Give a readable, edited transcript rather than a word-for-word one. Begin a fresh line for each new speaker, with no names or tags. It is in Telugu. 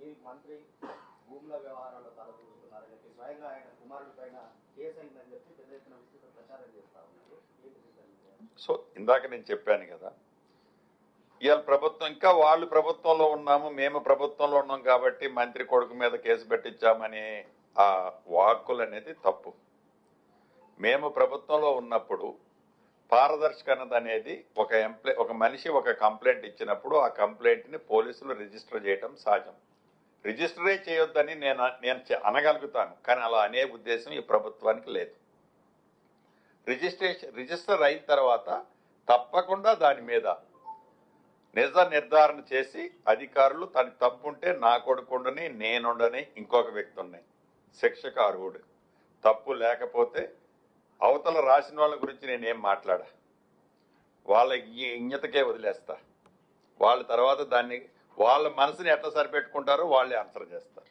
ఈ మంత్రి భూముల వ్యవహారాల్లో తలదూరుతున్నారని చెప్పి స్వయంగా ఆయన కుమారుడి పైన కేసు అయిందని చెప్పి పెద్ద ఎత్తున విస్తృత ప్రచారం చేస్తా ఉన్నారు.
సో ఇందాక నేను చెప్పాను కదా, ఇవాళ ప్రభుత్వం ఇంకా వాళ్ళు ప్రభుత్వంలో ఉన్నాము, మేము ప్రభుత్వంలో ఉన్నాం కాబట్టి మంత్రి కొడుకు మీద కేసు పెట్టించామని ఆ వాక్కులు అనేది తప్పు. మేము ప్రభుత్వంలో ఉన్నప్పుడు పారదర్శకత అనేది ఒక మనిషి ఒక కంప్లైంట్ ఇచ్చినప్పుడు ఆ కంప్లైంట్ని పోలీసులు రిజిస్టర్ చేయడం సహజం. రిజిస్టరే చేయొద్దని నేను అనగలుగుతాను, కానీ అలా అనే ఉద్దేశం ఈ ప్రభుత్వానికి లేదు. రిజిస్టర్ అయిన తర్వాత తప్పకుండా దాని మీద నిజ నిర్ధారణ చేసి అధికారులు తన తప్పుంటే నా కొడుకుండని నేనుండని ఇంకొక వ్యక్తి ఉన్నాయి శిక్షకు అర్హుడు. తప్పు లేకపోతే అవతల రాసిన వాళ్ళ గురించి నేనేం మాట్లాడా, వాళ్ళ ఇంగితకే వదిలేస్తా. వాళ్ళ తర్వాత దాన్ని వాళ్ళ మనసుని ఎట్లా సరిపెట్టుకుంటారో వాళ్ళే ఆన్సర్ చేస్తారు.